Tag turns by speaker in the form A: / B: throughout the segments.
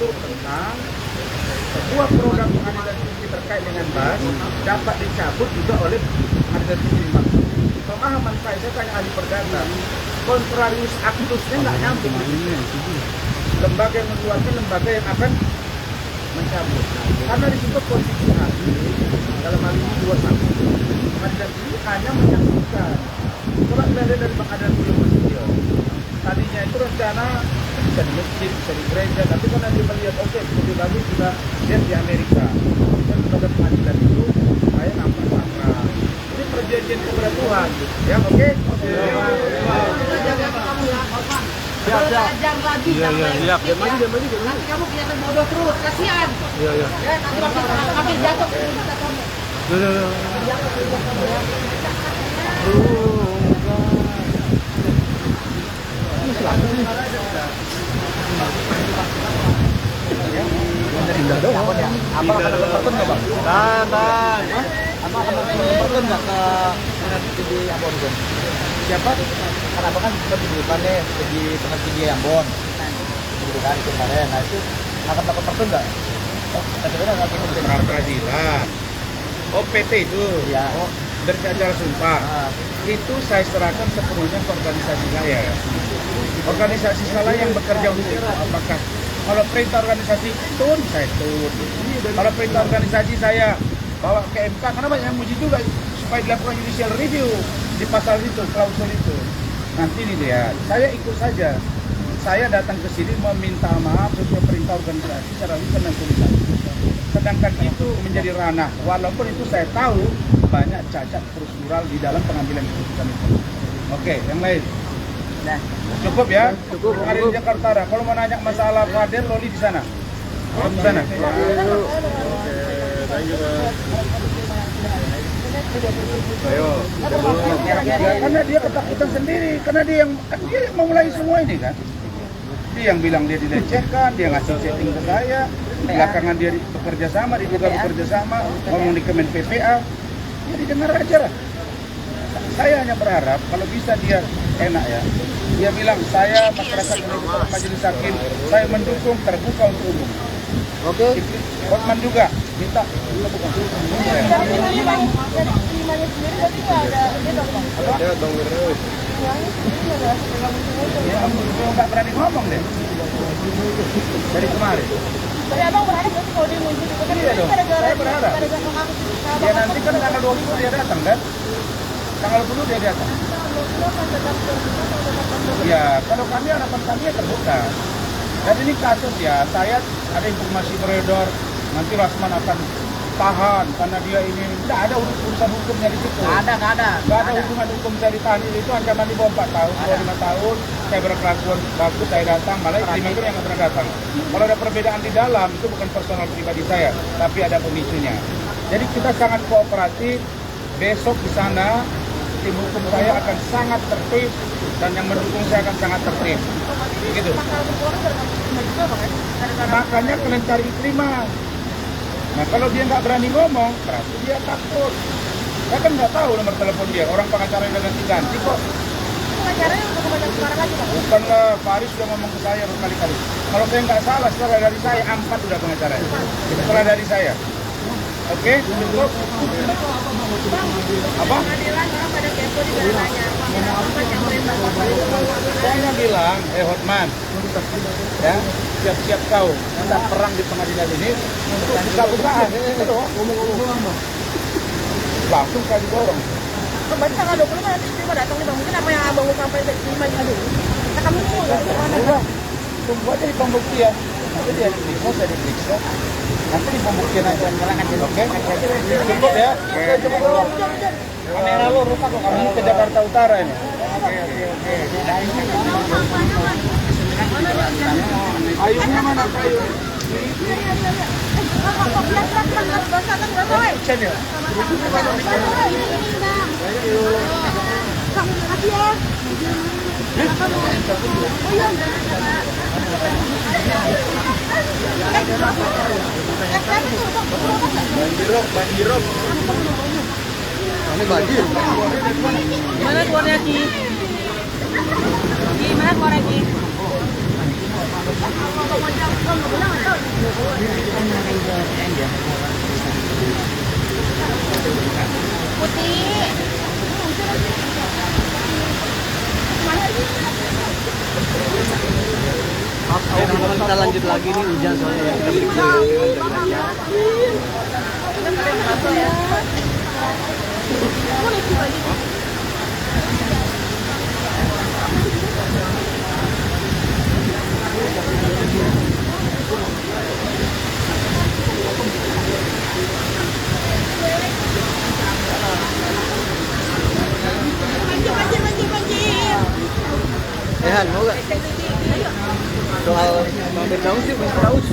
A: mengatur tentang sebuah program pengadilan tinggi terkait dengan BAS dapat dicabut juga oleh pengadilan tinggi maksud. Pemahaman saya tanya ahli perdata, contrarius actusnya nggak nyambung. Lembaga yang mengeluarkan, lembaga yang akan mencabut. Karena di situ posisi hakim dalam hal ini 21 pengadilan tinggi hanya menyaksikan. Coba dari pengadilan belum masuk. Tadinya itu rencana bisa di masjid, bisa di gereja, tapi karena dia melihat oke, lebih bagus kita lihat di Amerika. Dan lembaga pengadilan itu saya nampak. Ini perjanjian kepada Tuhan, ya oke?
B: Kalau ajar lagi,
C: siap.
B: nanti kamu kelihatan bodoh terus, kasihan. Ya, nanti kami jatuh ke mata kamu.
A: Indah dong. Apa akan berperten nggak bang? Apa akan berperten nggak ke di Ambon? Siapa? Kenapa kan kedudukannya di tengah tinggi Ambon? Kedudukan itu kemarin. Nah itu akan dapat perten nggak? Sebenarnya nggak bisa peradilan. PT itu. Ya. Berbicara sumpah. Itu saya serahkan sepenuhnya ke organisasi saya. Organisasi saya yang bekerja untuk apakah kalau perintah organisasi tun, saya tun. Kalau perintah organisasi saya bawa ke MK, karena banyak yang muji juga supaya dilakukan judicial review di pasal itu, klausul itu. Nanti dilihat, saya ikut saja. Saya datang ke sini meminta maaf sesuai perintah organisasi secara lisan dan tulisan. Sedangkan itu menjadi ranah, walaupun itu saya tahu banyak cacat prosedural di dalam pengambilan keputusan itu. Oke, yang lain. Nah, cukup ya. Cukup. Ada di Jakarta. Kalau mau nanya masalah Kader, Loli di sana. Di sana. Ayo. Karena dia ketakutan sendiri, karena dia yang memulai semua ini kan. Dia yang bilang dia dilecehkan, dia ngasih setting ke saya. Belakangan dia bekerja sama, diduga bekerja sama, ngomong di Kemen PPA. Ya didengar aja lah. Saya hanya berharap kalau bisa dia enak ya. Dia bilang saya masyarakat Indonesia majelis hakim, saya mendukung terbuka untuk umum. Oke. Hotman juga minta. Ada dong terus. Ya, nggak berani ngomong deh. Dari kemarin.
B: Tapi abang berharap kalau dia muncul itu kan
A: iya dong, saya berharap. Ya nanti kan tanggal 20 dia datang kan? Tanggal 20 dia datang. Ya, kalau kami harapan kami ya terbuka. Dan ini kasus ya, saya ada informasi beredar, nanti Rasman akan tahan karena dia ini tidak ada urusan hukumnya di situ. Nggak ada hubungan hukum saya ditahan itu ancaman di bawah 4 tahun, 5 tahun. Saya berkelakuan bagus, saya datang, malah terima itu yang nggak pernah datang. Kalau ada perbedaan di dalam itu bukan personal pribadi saya, tapi ada pemicunya. Jadi kita sangat kooperatif. Besok di sana tim hukum saya akan sangat tertib dan yang mendukung saya akan sangat tertib. Begitu. Makanya kalian cari ikrimah. Nah kalau dia nggak berani ngomong, berarti dia takut. Saya kan nggak tahu nomor telepon dia. Orang pengacara yang ganti-ganti kok.
B: Pengacaranya untuk membanyak suara lagi Pak?
A: Bukanlah, Faris sudah ngomong ke saya berkali-kali. Kalau saya nggak salah, setelah dari saya 4 udah pengacaranya. Setelah dari saya. Oke, cukup. Apa?
B: Pengadilan orang pada kepo di jalannya.
A: Saya hanya bilang, Hotman, ya, siap-siap kau kita perang di pengadilan ini untuk buka-bukaan. Langsung kali dorong.
B: Berarti tanggal 20 kan nanti terima datang nih Bang. Mungkin apa yang abang mau sampai terima dulu. Nah, kamu mau nggak?
A: Tunggu aja di pembuktian. Nanti dia diperiksa, saya diperiksa. Nanti di pembuktian aja. Oke? Cukup ya? Cukup. Kamera lo rusak kok. Kami ke Jakarta Utara ini. Oke. Payungnya mana payung? Action ya? Banjirop. Ini banjir.
B: Mana keluarnya Ki? Gimana keluarnya Ki? Putih.
A: Kita lanjut lagi nih hujan soalnya ya. Kita break dulu. Han, mau gak? Soal Bang Firdaus sih, Bang Firdaus.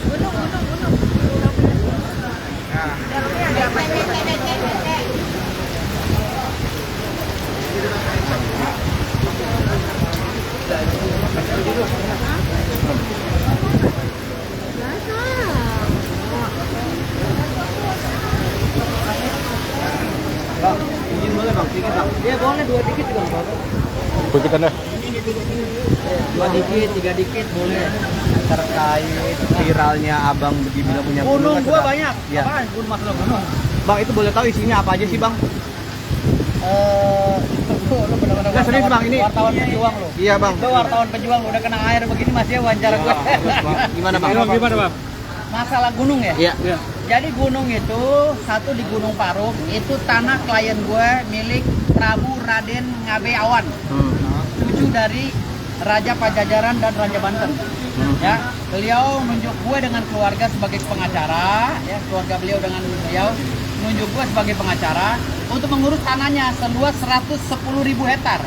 A: Bang, izin boleh bang, dikit bang. Iya boleh, 2 dikit juga bang.
C: Begitu dah.
A: 2 dikit, 3 dikit boleh. Terkait viralnya abang dibilang punya
D: Gunung
A: kan
D: gua
A: sudah-
D: banyak.
A: Ya.
D: Apaan? Gunung masalah gunung.
A: Bang itu boleh tahu isinya apa aja sih bang?
D: Lu bener-bener
A: Nggak, serius, Bang, ini-
D: wartawan pejuang lu.
A: Iya bang.
D: Lu wartawan pejuang udah kena air begini masih ya wawancara gue.
A: Gimana bang?
C: Gimana bang?
D: Masalah gunung ya.
A: Iya.
D: Jadi gunung itu satu di Gunung Parung itu tanah klien gue milik Prabu Raden Ngabe Awan, cucu dari Raja Pajajaran dan Raja Banten. Ya, beliau nunjuk gue dengan keluarga sebagai pengacara, ya keluarga beliau dengan beliau nunjuk gue sebagai pengacara untuk mengurus tanahnya seluas 110.000 hektar,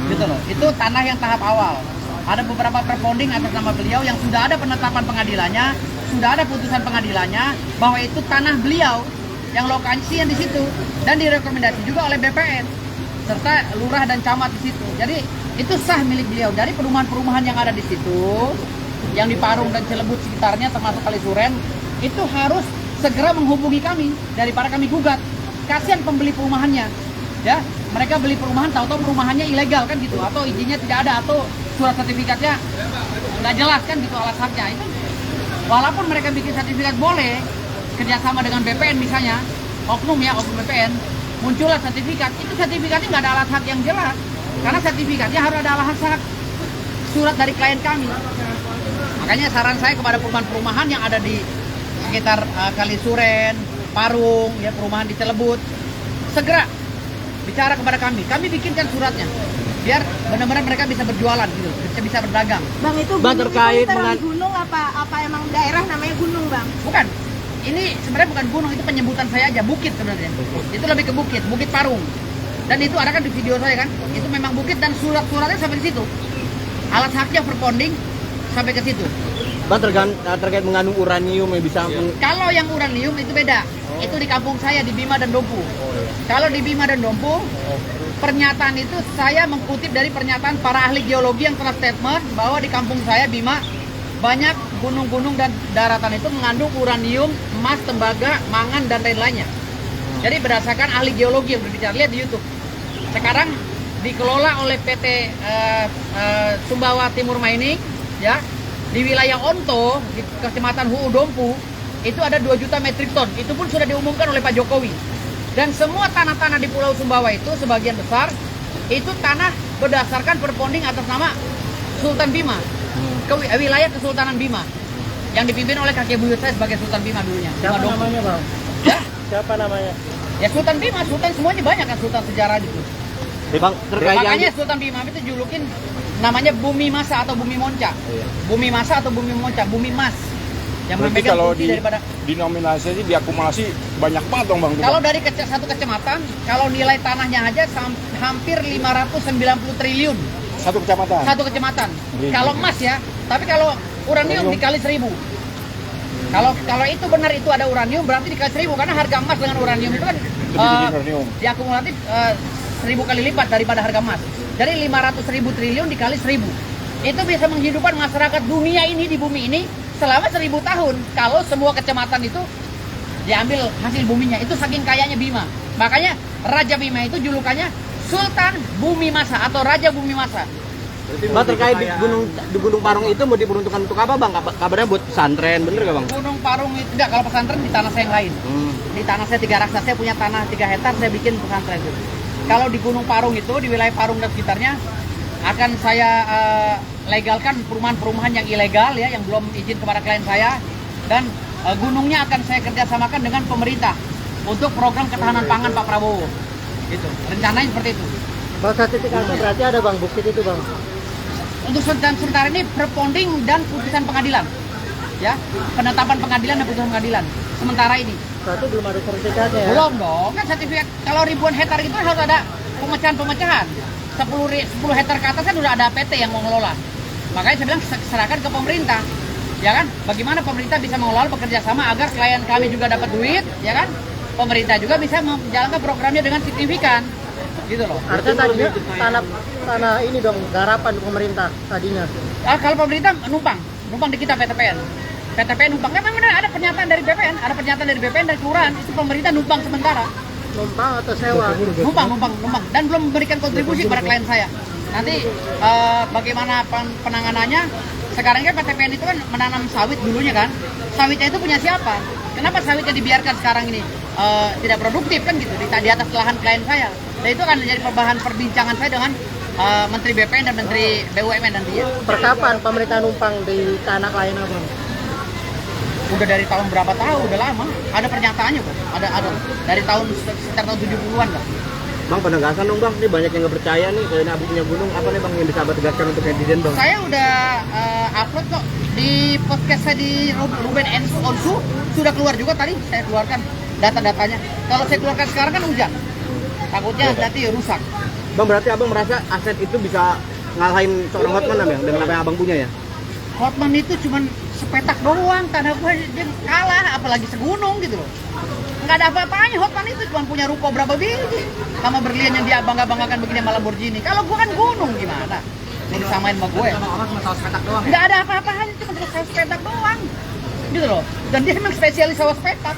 D: gitu loh. Itu tanah yang tahap awal. Ada beberapa perponding atas nama beliau yang sudah ada penetapan pengadilannya, sudah ada putusan pengadilannya bahwa itu tanah beliau yang lokasi yang di situ dan direkomendasi juga oleh BPN serta lurah dan camat di situ. Jadi itu sah milik beliau. Dari perumahan-perumahan yang ada di situ, yang di Parung dan Cilebut sekitarnya termasuk Kalisuren, itu harus segera menghubungi kami daripada kami gugat. Kasihan pembeli perumahannya, ya mereka beli perumahan tahu-tahu perumahannya ilegal kan gitu, atau izinnya tidak ada, atau surat sertifikatnya nggak jelas kan gitu alas haknya. Itu walaupun mereka bikin sertifikat boleh kerjasama dengan BPN misalnya, oknum BPN, muncullah sertifikat, itu sertifikatnya nggak ada alat hak yang jelas, karena sertifikatnya harus ada alat hak surat dari klien kami. Makanya saran saya kepada perumahan-perumahan yang ada di sekitar Kalisuren, Parung, ya perumahan di Cilebut, segera bicara kepada kami bikinkan suratnya, biar benar-benar mereka bisa berjualan gitu, bisa berdagang.
B: Bang itu
A: Bang,
B: gunung
A: terkait
B: itu literal
A: dengan-
B: gunung apa emang daerah namanya gunung bang?
D: Bukan, ini sebenarnya bukan gunung, itu penyebutan saya aja, bukit sebenarnya. Itu lebih ke bukit Parung. Dan itu ada kan di video saya kan, itu memang bukit dan surat-suratnya sampai di situ. Alat haknya perponding sampai ke situ.
A: Bang terkait mengandung uranium yang bisa
D: Kalau yang uranium itu beda. Itu di kampung saya di Bima dan Dompu. Kalau di Bima dan Dompu, pernyataan itu saya mengutip dari pernyataan para ahli geologi yang telah statement bahwa di kampung saya Bima banyak gunung-gunung dan daratan itu mengandung uranium, emas, tembaga, mangan dan lain-lainnya. Jadi berdasarkan ahli geologi yang berbicara, lihat di YouTube. Sekarang dikelola oleh PT Sumbawa Timur Mining, ya, di wilayah Onto, di Kecamatan Huu Dompu, itu ada 2 juta metrik ton. Itu pun sudah diumumkan oleh Pak Jokowi. Dan semua tanah-tanah di Pulau Sumbawa itu sebagian besar itu tanah berdasarkan perponding atas nama Sultan Bima, ke wilayah Kesultanan Bima, yang dipimpin oleh kakek buyut saya sebagai Sultan Bima dulunya.
C: Siapa
D: Bima Dompu.
C: namanya bang?
D: Ya,
C: Siapa namanya?
D: ya Sultan Bima, Sultan semuanya banyak kan Sultan sejarah gitu.
A: Bang terkait yang
D: Makanya Sultan Bima itu julukin namanya Bumi Masa atau Bumi Monca. Bumi Masa atau Bumi Monca, Bumi Mas. Yang
C: Berarti
D: memegang
C: kalau
D: fungsi daripada
C: dinominasi diakumulasi banyak banget dong bang.
D: kalau dari satu kecamatan, kalau nilai tanahnya aja hampir 590 triliun
C: Satu kecamatan.
D: satu kecamatan.
C: Iya.
D: Kalau emas ya, tapi kalau uranium dikali 1000. Kalau itu benar itu ada uranium berarti dikali 1000 karena harga emas dengan uranium itu kan
C: Lebih tinggi uranium.
D: diakumulatif 1000 kali lipat daripada harga emas. Jadi 500.000 triliun dikali 1000. Itu bisa menghidupkan masyarakat dunia ini di bumi ini selama 1000 tahun kalau semua kecamatan itu diambil hasil buminya. Itu saking kayanya Bima. Makanya Raja Bima itu julukannya Sultan Bumi Masa atau Raja Bumi Masa.
E: Bang, terkait di Gunung Parung itu mau diperuntukkan untuk apa bang? Kabarnya buat pesantren, bener gak bang?
D: Gunung Parung itu enggak, kalau pesantren di tanah saya yang lain. Di tanah saya 3 raksa, saya punya tanah 3 hektar, saya bikin pesantren itu. Kalau di Gunung Parung itu, di wilayah Parung dan sekitarnya, akan saya legalkan perumahan-perumahan yang ilegal ya, yang belum izin kepada klien saya, dan gunungnya akan saya kerjasamakan dengan pemerintah untuk program ketahanan pangan Pak Prabowo. Gitu. Rencananya seperti itu.
F: Bang, sertifikatnya berarti ada bang, bukti itu bang?
D: Untuk sementara ini perponding dan putusan pengadilan. Ya, penetapan pengadilan dan putusan pengadilan. Sementara ini.
F: Berarti belum ada sertifikatnya ya?
D: Belum dong, kan sertifikat kalau ribuan hektar itu harus ada pemecahan-pemecahan. 10 hektar ke atas kan udah ada PT yang mau ngelola. Makanya saya bilang serahkan ke pemerintah. Ya kan? Bagaimana pemerintah bisa mengelola, bekerja sama agar klien kami juga dapat duit, ya kan? Pemerintah juga bisa menjalankan programnya dengan signifikan. Gitu loh.
F: Artinya tadinya tanah ini dong, garapan pemerintah tadinya.
D: Kalau pemerintah numpang di kita PTPN. PTPN numpang, memang benar ada pernyataan dari BPN, dari kelurahan, itu pemerintah numpang sementara.
F: Numpang atau sewa?
D: Numpang, dan belum memberikan kontribusi kepada klien saya. Nanti bagaimana penanganannya? Sekarang kan PTPN itu kan menanam sawit dulunya kan. Sawitnya itu punya siapa? Kenapa sawitnya dibiarkan sekarang ini tidak produktif kan gitu di atas lahan klien saya? Dan itu akan menjadi bahan perbincangan saya dengan Menteri BPN dan Menteri BUMN nanti ya.
F: Perkapan pemerintah numpang di tanah klien abang?
D: Udah dari tahun berapa tahun, udah lama. Ada pernyataannya kok. Ada dari tahun sekitar tahun 70-an lah.
E: Bang, penegasan dong bang, ini banyak yang nggak percaya nih kalau ini abu punya gunung, apa nih bang yang bisa abang tegaskan untuk netizen bang?
D: Saya udah upload kok di podcast saya di Ruben Onsu, sudah keluar juga tadi, saya keluarkan data-datanya. Kalau saya keluarkan sekarang kan hujan, takutnya nanti rusak.
E: Bang, berarti abang merasa aset itu bisa ngalahin seorang Hotman bang dengan apa yang abang punya ya?
D: Hotman itu cuman sepetak doang, tanah gue dia kalah, apalagi segunung gitu loh. Nggak ada apa-apanya, Hotman itu cuma punya ruko berapa biji sama berlian yang dia bangga-banggakan begini sama Lamborghini. Kalau gue kan gunung gimana? Mau disamain sama gue? Nggak ada apa-apanya, cuma saus petak doang gitu loh. Dan dia memang spesialis saus petak,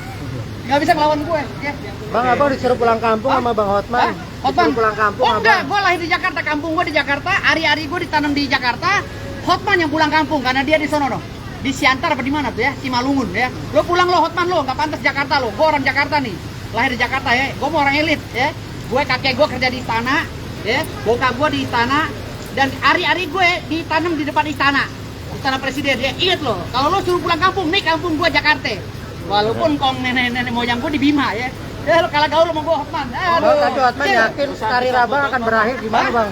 D: nggak bisa melawan gue ya.
F: Bang, abang disuruh pulang kampung sama Bang Hotman?
D: Hotman?
F: Disuruh pulang kampung
D: Oh enggak,
F: abang?
D: gue lahir di Jakarta, kampung gue di Jakarta, ari-ari gue ditanam di Jakarta. Hotman yang pulang kampung karena dia di sono dong. Di Siantar apa di mana tuh ya? Simalungun ya. Lo pulang lo Hotman lo, nggak pantas Jakarta lo. Gue orang Jakarta nih, lahir di Jakarta ya. Gue mau orang elit ya. Gue kakek gue kerja di istana ya. Bokap gue di istana dan ari-ari gue ditanam di depan istana presiden ya. Ingat lo, kalau lo suruh pulang kampung nih, kampung gue Jakarta. Walaupun kong nenek-nenek moyang gue di Bima ya. Ya lo kalah gaul sama gue Hotman.
F: Bang, tapi Hotman yakin karir abang akan berakhir gimana bang?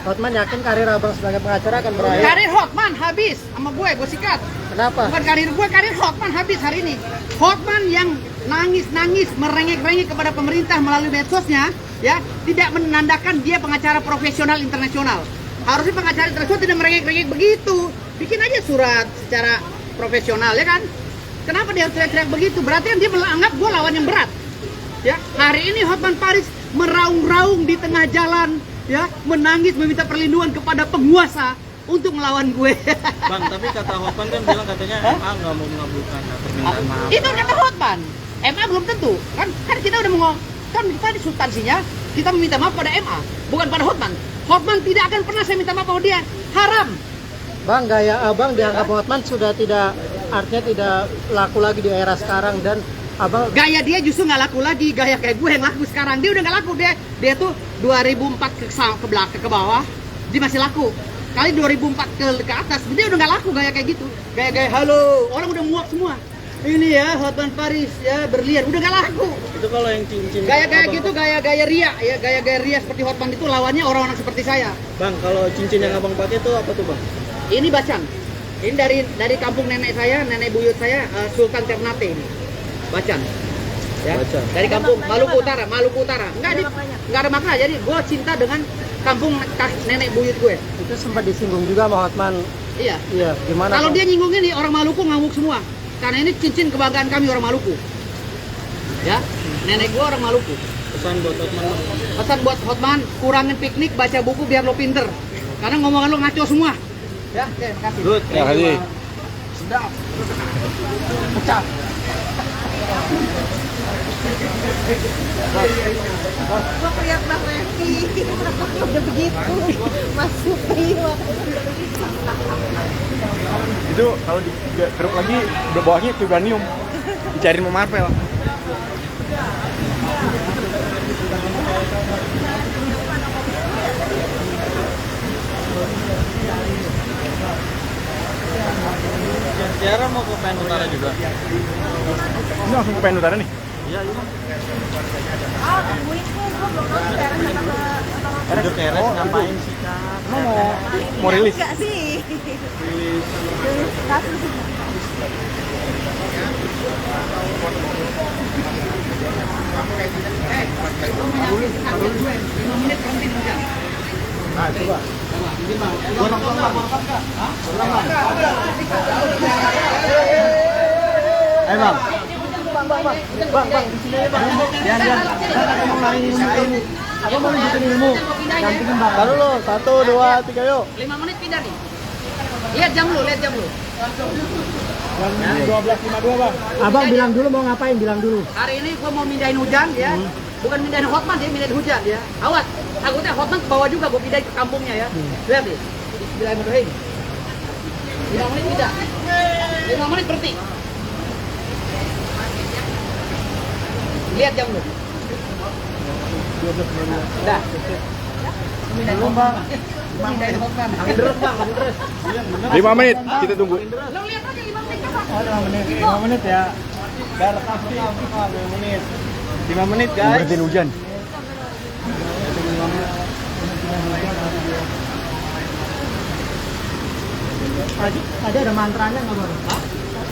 F: Hotman yakin karir abang sebagai pengacara akan berakhir?
D: Karir Hotman habis sama gue sikat.
F: Kenapa?
D: Bukan karir gue, karir Hotman habis hari ini. Hotman yang nangis-nangis, merengek-rengek kepada pemerintah melalui medsosnya, ya, tidak menandakan dia pengacara profesional internasional. Harusnya pengacara internasional tidak merengek-rengek begitu. Bikin aja surat secara profesional, ya kan? Kenapa dia harus teriak-teriak begitu? Berarti kan dia menganggap gue lawan yang berat. Ya, hari ini Hotman Paris meraung-raung di tengah jalan, ya, menangis meminta perlindungan kepada penguasa untuk melawan gue.
A: Bang, tapi kata Hotman kan bilang katanya MA nggak mau mengabulkan permintaan maaf.
D: Itu kata Hotman. MA belum tentu. Kan kita udah kan kita di substansinya kita meminta maaf pada MA, bukan pada Hotman. Hotman tidak akan pernah saya minta maaf pada dia. Haram.
F: Bang, gaya abang dianggap Hotman sudah tidak, artinya tidak laku lagi di era sekarang dan abang
D: Gaya dia justru nggak laku lagi, gaya kayak gue yang laku sekarang. Dia udah nggak laku, dia tuh 2004 ke belakang ke bawah, dia masih laku. Kali 2004 ke atas, dia udah nggak laku gaya kayak gitu. Gaya halo, orang udah muak semua. Ini ya Hotman Paris ya berlian, udah nggak laku.
A: Itu kalau yang cincin
D: Gaya gitu, gaya ria ya, gaya ria seperti Hotman itu lawannya orang-orang seperti saya.
A: Bang, kalau cincin yang abang pakai itu apa tuh bang?
D: Ini bacan. Ini dari kampung nenek saya, nenek buyut saya, Sultan Ternate ini. Bacan. Ya.
A: Bacan.
D: Dari kampung Maluku Utara. Enggak ada makna. Jadi gue cinta dengan kampung nenek buyut gue.
F: itu sempat disinggung juga sama Hotman.
D: Iya.
F: Iya, gimana?
D: Kalau
F: Bang?
D: dia nyinggung ini orang Maluku ngamuk semua. Karena ini cincin kebanggaan kami orang Maluku. Ya, nenek gue orang Maluku.
A: Pesan buat Hotman.
D: Pesan buat Hotman, kurangin piknik, baca buku biar lo pinter. Karena ngomongan lo ngaco semua. Ya, oke, makasih.
A: Good.
C: Ya, Haji.
A: Sedap. Pecah.
B: Gua lihat Bang Revi. Udah begitu. Masuk iya.
C: Itu kalau digeruk lagi bawahnya vibranium. Dicariin mau marvel.
A: Tiara mau ke Penn Utara juga.
C: Ini langsung ke Penn Utara nih.
A: Iya, iya.
B: Oh, tungguin tuh. Gua belum tahu sekarang apa
A: Udah Teres ngapain sih, Kak?
C: Mau rilis.
B: enggak sih.
A: Rilis.
B: Kasus.
A: Nah, coba. Gua nonton Bang. Ayo Bang. Bang, di sini aja Bang. Dian. Aku mau main ini. Aku mau nunjukin ilmu. Gantiin Bang. Taruh lo. 1, 2, 3 yuk.
D: 5 menit pindah nih. Lihat jam lu.
C: Yang 12.52 Bang.
F: Abang bilang dulu mau ngapain, bilang dulu.
D: Hari ini gua mau mindahin hujan ya. Bukan mindahin Hotman dia, mindahin hujan ya. Awas, takutnya Hotman ke bawah juga gua pindahin ke kampungnya ya. Lihat nih. Bismillahirrahmanirrahim. 5 menit pindah. 5 menit berhenti. Lihat jam lu. Dah. Mindahin Hotman. Mindahin Hotman. Angin deres Bang, angin deres.
C: 5 menit kita tunggu.
D: Lo lihat aja 5 menit coba.
A: Oh, 5 menit ya. Udah rekam 5 menit. 5 menit guys.
C: Berhentiin hujan.
F: Tadi ada mantranya nggak bang?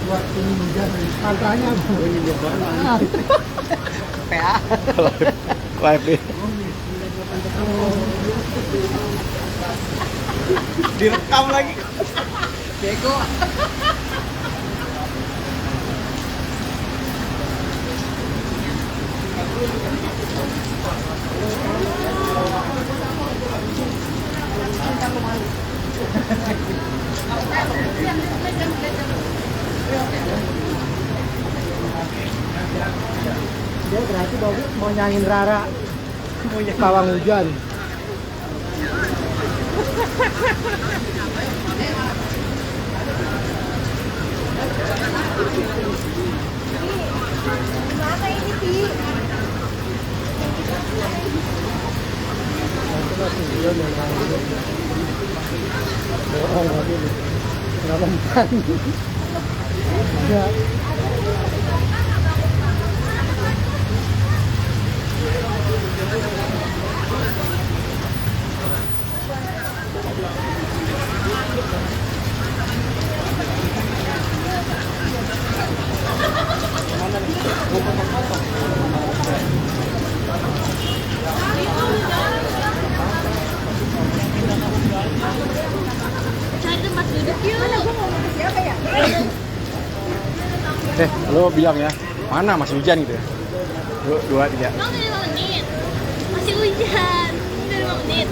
F: Buat ini hujan. Mantranya apa?
D: PA.
C: Live nih.
A: Direkam lagi.
D: Bego.
F: Dia berarti mau nyanyiin Rara. Pawang hujan.
B: Mana ini, Pi?
F: Bohong lagi nih. Nggak mempan. Ya.
B: Cari tempat duduk yuk. Mana gua ngomong ke siapa ya?
C: Lo bilang ya, mana masih hujan gitu ya? 2, 3.
B: Bang, 5 menit. Masih hujan. Udah 5 menit.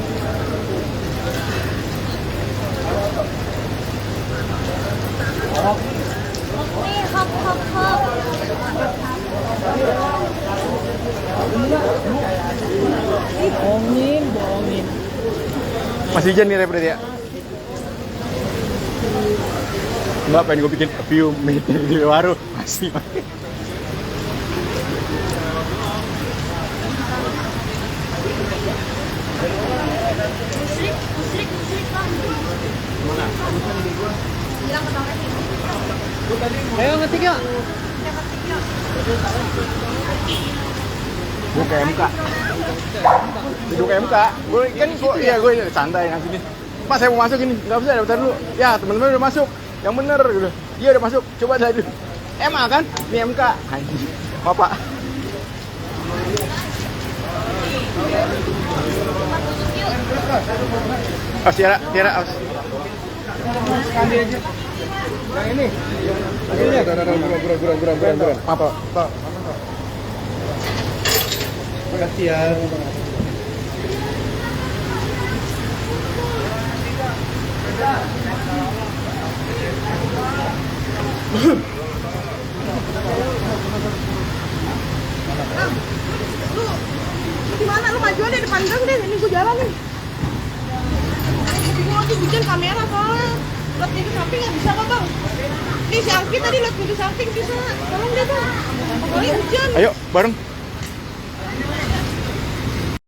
B: Oke, hop.
F: Bohongin.
C: Masih hujan nih berarti ya? Enggak, pengen gue bikin a few minute di baru masih.
B: Musrik, Bang. Bilang ke Bang Revi.
F: Ayo ngetik yuk.
C: Gue ke MK. Duduk ke MK. Gue santai yang sini. Pak, saya mau masuk ini. Enggak bisa, daftar dulu. Ya, teman-teman udah masuk. Yang bener gitu. Iya udah masuk. Coba saya dulu. MA kan? Ini MK. Anjir. Maaf, Pak. Awas, Tiara, awas.
A: Sekali aja. Yang ini. Buruan.
C: Maaf, Pak.
A: Makasih ya.
B: Lu gimana lu maju aja depan gang deh, ini gua jalan nih. Gua lagi hujan kamera soalnya. Lihat ke samping nggak bisa kok bang. Nih si Angki tadi lihat ke samping bisa. Tolong deh bang. Apalagi hujan.
C: Ayo bareng.